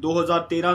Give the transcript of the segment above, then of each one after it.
2013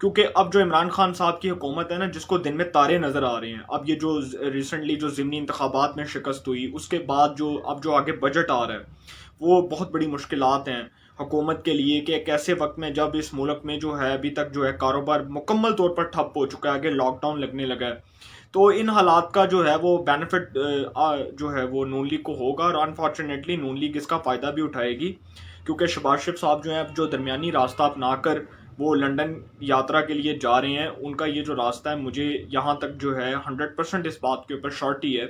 کیونکہ اب جو عمران خان صاحب کی حکومت ہے نا، جس کو دن میں تارے نظر آ رہے ہیں، اب یہ جو ریسنٹلی جو ضمنی انتخابات میں شکست ہوئی، اس کے بعد جو آگے بجٹ آ رہا ہے، وہ بہت بڑی مشکلات ہیں حکومت کے لیے، کہ ایک ایسے وقت میں جب اس ملک میں جو ہے ابھی تک جو ہے کاروبار مکمل طور پر ٹھپ ہو چکا ہے، آگے لاک ڈاؤن لگنے لگا ہے، تو ان حالات کا جو ہے وہ بینیفٹ جو ہے وہ نون لیگ کو ہوگا، اور انفارچونیٹلی نون لیگ اس کا فائدہ بھی اٹھائے گی، کیونکہ شہباز شریف صاحب جو ہیں اب جو درمیانی راستہ اپنا کر وہ لنڈن یاترا کے لیے جا رہے ہیں، ان کا یہ جو راستہ ہے، مجھے یہاں تک جو ہے 100% اس بات کے اوپر شورٹی ہے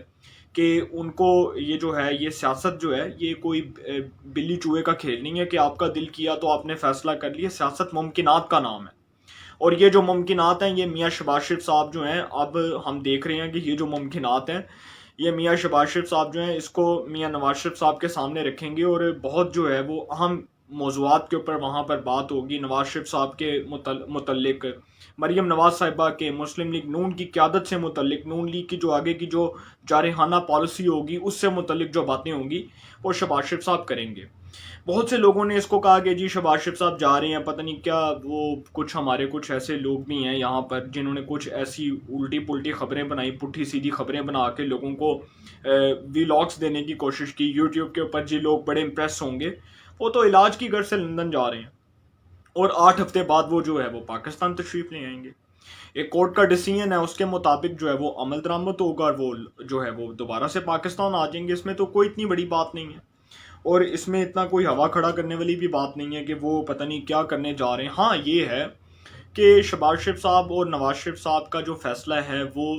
کہ ان کو یہ جو ہے یہ سیاست جو ہے یہ کوئی بلی چوہے کا کھیل نہیں ہے کہ آپ کا دل کیا تو آپ نے فیصلہ کر لیا. سیاست ممکنات کا نام ہے، اور یہ جو ممکنات ہیں یہ میاں شہباز شریف صاحب جو ہیں، اب ہم دیکھ رہے ہیں کہ یہ جو ممکنات ہیں یہ میاں شہباز شریف صاحب جو ہیں اس کو میاں نواز شریف صاحب کے سامنے رکھیں گے، اور بہت جو ہے وہ اہم موضوعات کے اوپر وہاں پر بات ہوگی نواز شریف صاحب کے متعلق، مریم نواز صاحبہ کے، مسلم لیگ نون کی قیادت سے متعلق، نون لیگ کی جو آگے کی جو جارحانہ پالیسی ہوگی اس سے متعلق جو باتیں ہوں گی وہ شہباز شریف صاحب کریں گے. بہت سے لوگوں نے اس کو کہا کہ جی شہباز شریف صاحب جا رہے ہیں، پتہ نہیں کیا، وہ کچھ ہمارے کچھ ایسے لوگ بھی ہیں یہاں پر جنہوں نے کچھ ایسی الٹی پلٹی خبریں بنائی، پٹھی سیدھی خبریں بنا کے لوگوں کو ویلاگس دینے کی کوشش کی یوٹیوب کے اوپر، جی لوگ بڑے امپریس ہوں گے. وہ تو علاج کی غرض سے لندن جا رہے ہیں، اور 8 ہفتے بعد وہ جو ہے وہ پاکستان تشریف لے آئیں گے. ایک کورٹ کا ڈیسیژن ہے، اس کے مطابق جو ہے وہ عمل درآمد ہوگا، اور وہ جو ہے وہ دوبارہ سے پاکستان آ جائیں گے. اس میں تو کوئی اتنی بڑی بات نہیں ہے، اور اس میں اتنا کوئی ہوا کھڑا کرنے والی بھی بات نہیں ہے کہ وہ پتہ نہیں کیا کرنے جا رہے ہیں. ہاں یہ ہے کہ شہباز شریف صاحب اور نواز شریف صاحب کا جو فیصلہ ہے وہ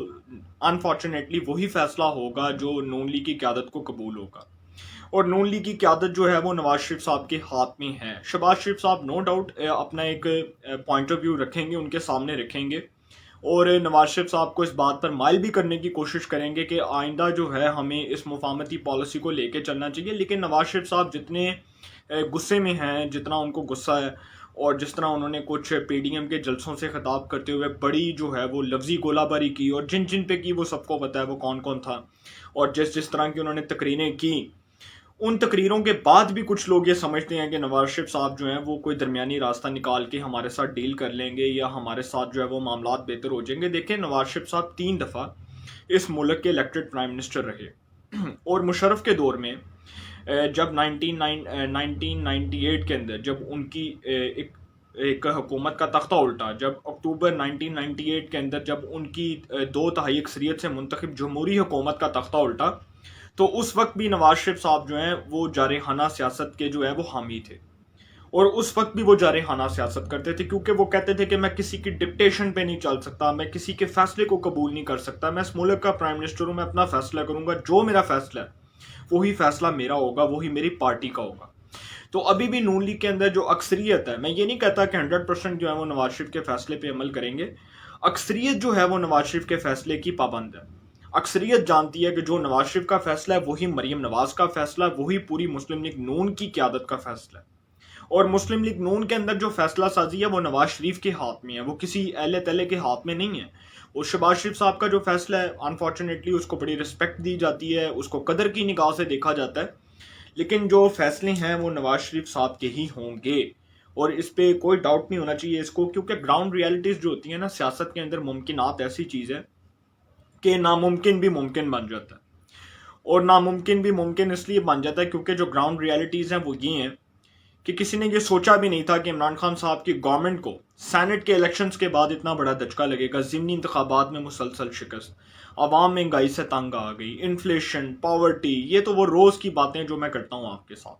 انفارچونیٹلی وہی فیصلہ ہوگا جو نون لیگ کی قیادت کو قبول ہوگا، اور نون لیگ کی قیادت جو ہے وہ نواز شریف صاحب کے ہاتھ میں ہے. شہباز شریف صاحب نو ڈاؤٹ اپنا ایک پوائنٹ آف ویو رکھیں گے، ان کے سامنے رکھیں گے، اور نواز شریف صاحب کو اس بات پر مائل بھی کرنے کی کوشش کریں گے کہ آئندہ جو ہے ہمیں اس مفاہمتی پالیسی کو لے کے چلنا چاہیے. لیکن نواز شریف صاحب جتنے غصے میں ہیں، جتنا ان کو غصہ ہے، اور جس طرح انہوں نے کچھ پی ڈی ایم کے جلسوں سے خطاب کرتے ہوئے بڑی جو ہے وہ لفظی گولہ باری کی، اور جن جن پہ کی وہ سب کو پتہ ہے وہ کون کون تھا، اور جس طرح کی انہوں نے تقریریں کی، ان تقریروں کے بعد بھی کچھ لوگ یہ سمجھتے ہیں کہ نواز شریف صاحب جو ہیں وہ کوئی درمیانی راستہ نکال کے ہمارے ساتھ ڈیل کر لیں گے، یا ہمارے ساتھ جو ہے وہ معاملات بہتر ہو جائیں گے. دیکھیں نواز شریف صاحب 3 دفعہ اس ملک کے الیکٹڈ پرائم منسٹر رہے، اور مشرف کے دور میں جب 1998 کے اندر جب ان کی ایک حکومت کا تختہ الٹا، جب اکتوبر 1998 کے اندر جب ان کی 2/3 اکثریت سے منتخب جمہوری حکومت کا تختہ الٹا، تو اس وقت بھی نواز شریف صاحب جو ہیں وہ جارحانہ سیاست کے جو ہے وہ حامی تھے، اور اس وقت بھی وہ جارحانہ سیاست کرتے تھے، کیونکہ وہ کہتے تھے کہ میں کسی کی ڈکٹیشن پہ نہیں چل سکتا، میں کسی کے فیصلے کو قبول نہیں کر سکتا، میں اس ملک کا پرائم منسٹر ہوں، میں اپنا فیصلہ کروں گا، جو میرا فیصلہ ہے وہی فیصلہ میرا ہوگا، وہی میری پارٹی کا ہوگا. تو ابھی بھی نون لیگ کے اندر جو اکثریت ہے، میں یہ نہیں کہتا کہ 100% جو ہے وہ نواز شریف کے فیصلے پہ عمل کریں گے، اکثریت جو ہے وہ نواز شریف کے فیصلے کی پابند ہے. اکثریت جانتی ہے کہ جو نواز شریف کا فیصلہ ہے وہی مریم نواز کا فیصلہ ہے، وہی پوری مسلم لیگ نون کی قیادت کا فیصلہ ہے، اور مسلم لیگ نون کے اندر جو فیصلہ سازی ہے وہ نواز شریف کے ہاتھ میں ہے، وہ کسی اہل تلے کے ہاتھ میں نہیں ہے. اور شہباز شریف صاحب کا جو فیصلہ ہے انفارچونیٹلی اس کو بڑی رسپیکٹ دی جاتی ہے، اس کو قدر کی نگاہ سے دیکھا جاتا ہے، لیکن جو فیصلے ہیں وہ نواز شریف صاحب کے ہی ہوں گے، اور اس پہ کوئی ڈاؤٹ نہیں ہونا چاہیے اس کو، کیونکہ گراؤنڈ ریالٹیز جو ہوتی ہیں نا سیاست کے اندر، ممکنات ایسی چیز ہے کہ ناممکن بھی ممکن بن جاتا ہے، اور ناممکن بھی ممکن اس لیے بن جاتا ہے کیونکہ جو گراؤنڈ ریالٹیز ہیں وہ یہ ہیں کہ کسی نے یہ سوچا بھی نہیں تھا کہ عمران خان صاحب کی گورنمنٹ کو سینٹ کے الیکشنز کے بعد اتنا بڑا دھچکا لگے گا، ضمنی انتخابات میں مسلسل شکست، عوام مہنگائی سے تنگ آ گئی، انفلیشن، پاورٹی. یہ تو وہ روز کی باتیں جو میں کرتا ہوں آپ کے ساتھ،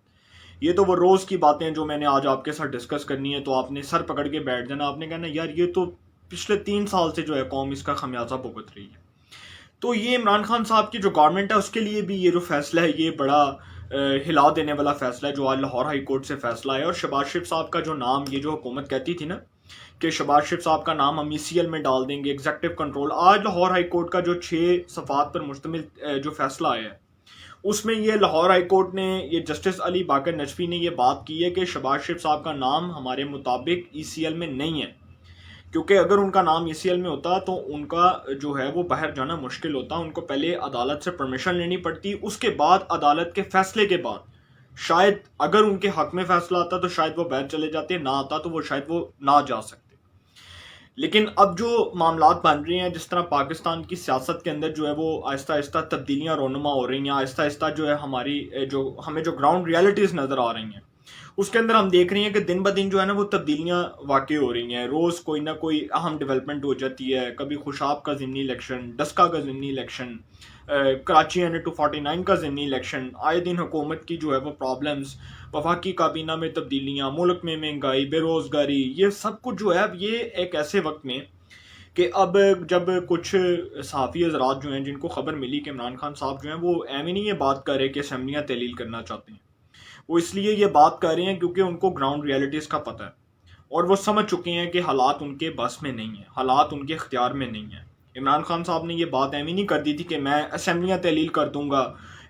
یہ تو وہ روز کی باتیں جو میں نے آج آپ کے ساتھ ڈسکس کرنی ہے، تو آپ نے سر پکڑ کے بیٹھ جانا، آپ نے کہنا یار یہ تو پچھلے 3 سال سے جو ہے قوم اس کا خمیازہ بھگت رہی ہے. تو یہ عمران خان صاحب کی جو گورنمنٹ ہے اس کے لیے بھی یہ جو فیصلہ ہے یہ بڑا ہلا دینے والا فیصلہ ہے جو آج لاہور ہائی کورٹ سے فیصلہ ہے. اور شہباز شریف صاحب کا جو نام، یہ جو حکومت کہتی تھی نا کہ شہباز شریف صاحب کا نام ہم ECL میں ڈال دیں گے، ایگزیکٹو کنٹرول، آج لاہور ہائی کورٹ کا جو 6 صفحات پر مشتمل جو فیصلہ آیا ہے اس میں یہ لاہور ہائی کورٹ نے، یہ جسٹس علی باقر نجفی نے یہ بات کی ہے کہ شہباز شریف صاحب کا نام ہمارے مطابق ECL میں نہیں ہے، کیونکہ اگر ان کا نام ECL میں ہوتا تو ان کا جو ہے وہ باہر جانا مشکل ہوتا، ان کو پہلے عدالت سے پرمیشن لینی پڑتی، اس کے بعد عدالت کے فیصلے کے بعد شاید اگر ان کے حق میں فیصلہ آتا تو شاید وہ باہر چلے جاتے، نہ آتا تو وہ شاید وہ نہ جا سکتے. لیکن اب جو معاملات بن رہے ہیں، جس طرح پاکستان کی سیاست کے اندر جو ہے وہ آہستہ آہستہ تبدیلیاں رونما ہو رہی ہیں، آہستہ آہستہ جو ہے ہماری ہمیں جو گراؤنڈ ریالٹیز نظر آ رہی ہیں، اس کے اندر ہم دیکھ رہے ہیں کہ دن بدن جو ہے نا وہ تبدیلیاں واقع ہو رہی ہیں. روز کوئی نہ کوئی اہم ڈیولپمنٹ ہو جاتی ہے. کبھی خوشاب کا ضمنی الیکشن، ڈسکا کا ضمنی الیکشن، کراچی NA-249 کا ضمنی الیکشن، آئے دن حکومت کی جو ہے وہ پرابلمز، وفاقی کابینہ میں تبدیلیاں، ملک میں مہنگائی، بے روزگاری، یہ سب کچھ جو ہے اب یہ ایک ایسے وقت میں کہ اب جب کچھ صحافی حضرات جو ہیں جن کو خبر ملی کہ عمران خان صاحب جو ہیں وہ ایم ہی نہیں یہ بات کر رہے کہ اسمبلیاں تحلیل کرنا چاہتے ہیں، وہ اس لیے یہ بات کر رہے ہیں کیونکہ ان کو گراؤنڈ ریالٹیز کا پتہ ہے اور وہ سمجھ چکے ہیں کہ حالات ان کے بس میں نہیں ہیں، حالات ان کے اختیار میں نہیں ہیں. عمران خان صاحب نے یہ بات اہم ہی نہیں کر دی تھی کہ میں اسمبلیاں تحلیل کر دوں گا.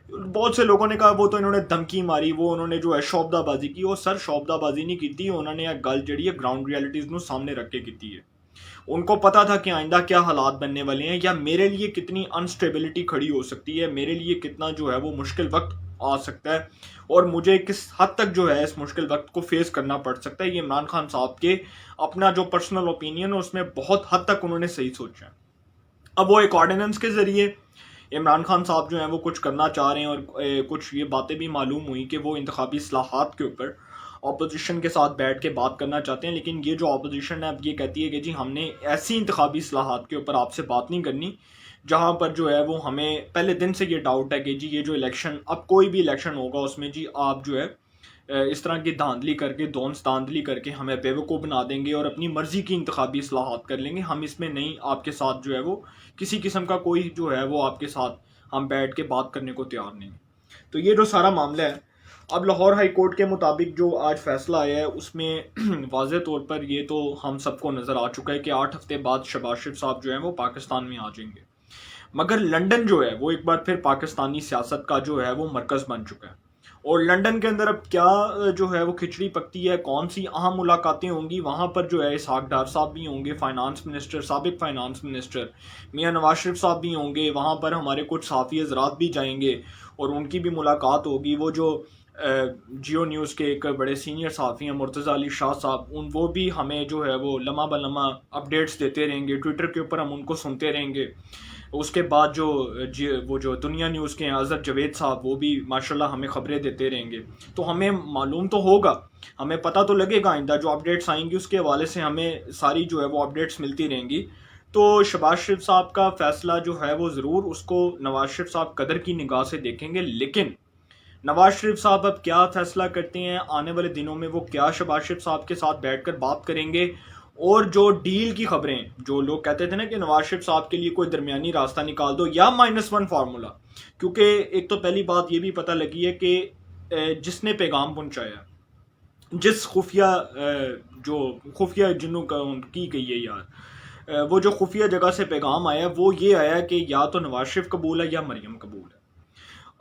بہت سے لوگوں نے کہا وہ تو انہوں نے دھمکی ماری، وہ انہوں نے جو ہے شوبدہ بازی کی. وہ سر شوبدہ بازی نہیں کی تھی، انہوں نے ایک گل جڑی ہے گراؤنڈ ریالٹیز نو سامنے رکھ کے کی ہے. ان کو پتا تھا کہ آئندہ کیا حالات بننے والے ہیں، یا میرے لیے کتنی انسٹیبلٹی کھڑی ہو سکتی ہے، میرے لیے کتنا جو ہے وہ مشکل وقت آ سکتا ہے، اور مجھے کس حد تک جو ہے اس مشکل وقت کو فیس کرنا پڑ سکتا ہے. یہ عمران خان صاحب کے اپنا جو پرسنل اوپینین ہے اس میں بہت حد تک انہوں نے صحیح سوچا ہے. اب وہ ایک آرڈیننس کے ذریعے عمران خان صاحب جو ہیں وہ کچھ کرنا چاہ رہے ہیں، اور کچھ یہ باتیں بھی معلوم ہوئی کہ وہ انتخابی اصلاحات کے اوپر اپوزیشن کے ساتھ بیٹھ کے بات کرنا چاہتے ہیں. لیکن یہ جو اپوزیشن ہے اب یہ کہتی ہے کہ جی ہم نے ایسی انتخابی اصلاحات کے اوپر آپ سے بات نہیں کرنی جہاں پر جو ہے وہ ہمیں پہلے دن سے یہ ڈاؤٹ ہے کہ جی یہ جو الیکشن، اب کوئی بھی الیکشن ہوگا اس میں جی آپ جو ہے اس طرح کی دھاندلی کر کے، دونس دھاندلی کر کے ہمیں بیوقوف بنا دیں گے اور اپنی مرضی کی انتخابی اصلاحات کر لیں گے. ہم اس میں نہیں، آپ کے ساتھ جو ہے وہ کسی قسم کا کوئی جو ہے وہ آپ کے ساتھ ہم بیٹھ کے بات کرنے کو تیار نہیں. تو یہ جو سارا معاملہ ہے، اب لاہور ہائی کورٹ کے مطابق جو آج فیصلہ آیا ہے اس میں واضح طور پر یہ تو ہم سب کو نظر آ چکا ہے کہ 8 ہفتے بعد شہباز شریف صاحب جو ہیں وہ پاکستان میں آ جائیں گے. مگر لنڈن جو ہے وہ ایک بار پھر پاکستانی سیاست کا جو ہے وہ مرکز بن چکا ہے، اور لنڈن کے اندر اب کیا جو ہے وہ کھچڑی پکتی ہے، کون سی اہم ملاقاتیں ہوں گی. وہاں پر جو ہے اسحاق ڈار صاحب بھی ہوں گے، فائنانس منسٹر، سابق فائنانس منسٹر میاں نواز شریف صاحب بھی ہوں گے. وہاں پر ہمارے کچھ صحافی حضرات بھی جائیں گے اور ان کی بھی ملاقات ہوگی. وہ جو جیو نیوز کے ایک بڑے سینئر صحافی ہیں مرتضی علی شاہ صاحب، وہ بھی ہمیں جو ہے وہ لمحہ بہ لمحہ اپڈیٹس دیتے رہیں گے، ٹویٹر کے اوپر ہم ان کو سنتے رہیں گے. اس کے بعد وہ جو دنیا نیوز کے ہیں اظہر جاوید صاحب، وہ بھی ماشاءاللہ ہمیں خبریں دیتے رہیں گے. تو ہمیں معلوم تو ہوگا، ہمیں پتہ تو لگے گا آئندہ جو اپڈیٹس آئیں گی اس کے حوالے سے ہمیں ساری جو ہے وہ اپڈیٹس ملتی رہیں گی. تو شہباز شریف صاحب کا فیصلہ جو ہے وہ ضرور اس کو نواز شریف صاحب قدر کی نگاہ سے دیکھیں گے، لیکن نواز شریف صاحب اب کیا فیصلہ کرتے ہیں آنے والے دنوں میں، وہ کیا شہباز شریف صاحب کے ساتھ بیٹھ کر بات کریں گے. اور جو ڈیل کی خبریں، جو لوگ کہتے تھے نا کہ نواز شریف صاحب کے لیے کوئی درمیانی راستہ نکال دو یا -1 فارمولا، کیونکہ ایک تو پہلی بات یہ بھی پتہ لگی ہے کہ جس نے پیغام پہنچایا، جس جو خفیہ جنوں کا کی گئی ہے یار، وہ جو خفیہ جگہ سے پیغام آیا وہ یہ آیا کہ یا تو نواز شریف قبول ہے یا مریم قبول ہے،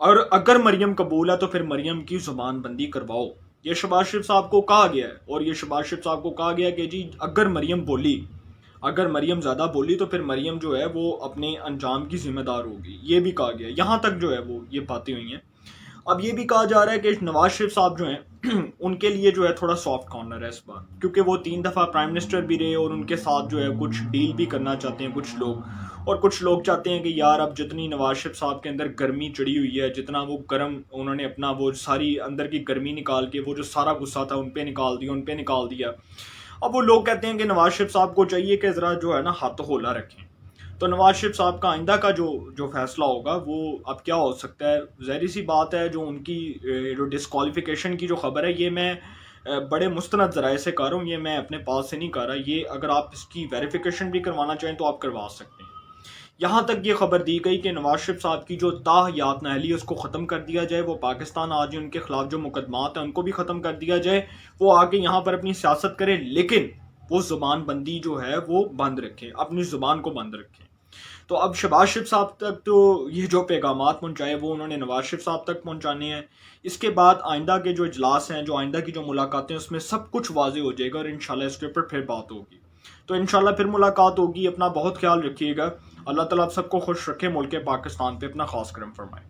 اور اگر مریم قبول ہے تو پھر مریم کی زبان بندی کرواؤ. یہ شہباز شریف صاحب کو کہا گیا ہے، اور یہ شہباز شریف صاحب کو کہا گیا کہ جی اگر مریم بولی، اگر مریم زیادہ بولی تو پھر مریم جو ہے وہ اپنے انجام کی ذمہ دار ہوگی. یہ بھی کہا گیا، یہاں تک جو ہے وہ یہ باتیں ہوئی ہیں. اب یہ بھی کہا جا رہا ہے کہ نواز شریف صاحب جو ہیں ان کے لیے جو ہے تھوڑا سافٹ کارنر ہے اس بار، کیونکہ وہ 3 دفعہ پرائم منسٹر بھی رہے اور ان کے ساتھ جو ہے کچھ ڈیل بھی کرنا چاہتے ہیں کچھ لوگ، اور کچھ لوگ چاہتے ہیں کہ یار اب جتنی نواز شریف صاحب کے اندر گرمی چڑھی ہوئی ہے، جتنا وہ گرم انہوں نے اپنا وہ ساری اندر کی گرمی نکال کے وہ جو سارا غصہ تھا ان پہ نکال دیا. اب وہ لوگ کہتے ہیں کہ نواز شریف صاحب کو چاہیے کہ ذرا جو ہے نا ہاتھ ہولا رکھیں. تو نواز شریف صاحب کا آئندہ کا جو فیصلہ ہوگا وہ اب کیا ہو سکتا ہے. ظاہری سی بات ہے جو ان کی جو ڈسکوالیفیکیشن کی جو خبر ہے یہ میں بڑے مستند ذرائع سے کر رہا ہوں، یہ میں اپنے پاس سے نہیں کر رہا. یہ اگر آپ اس کی ویریفیکیشن بھی کروانا چاہیں تو آپ کروا سکتے ہیں. یہاں تک یہ خبر دی گئی کہ نواز شریف صاحب کی جو تاحیات نااہلی ہے اس کو ختم کر دیا جائے، وہ پاکستان آج ان کے خلاف جو مقدمات ہیں ان کو بھی ختم کر دیا جائے، وہ آگے یہاں پر اپنی سیاست کرے، لیکن وہ زبان بندی جو ہے وہ بند رکھیں، اپنی زبان کو بند رکھیں. تو اب شہباز شریف صاحب تک تو یہ جو پیغامات پہنچائے وہ انہوں نے نواز شریف صاحب تک پہنچانے ہیں. اس کے بعد آئندہ کے جو اجلاس ہیں، جو آئندہ کی جو ملاقاتیں، اس میں سب کچھ واضح ہو جائے گا، اور انشاءاللہ اس کے اوپر پھر بات ہوگی. تو انشاءاللہ پھر ملاقات ہوگی. اپنا بہت خیال رکھیے گا. اللہ تعالیٰ آپ سب کو خوش رکھے. ملک پاکستان پہ اپنا خاص کرم فرمائے.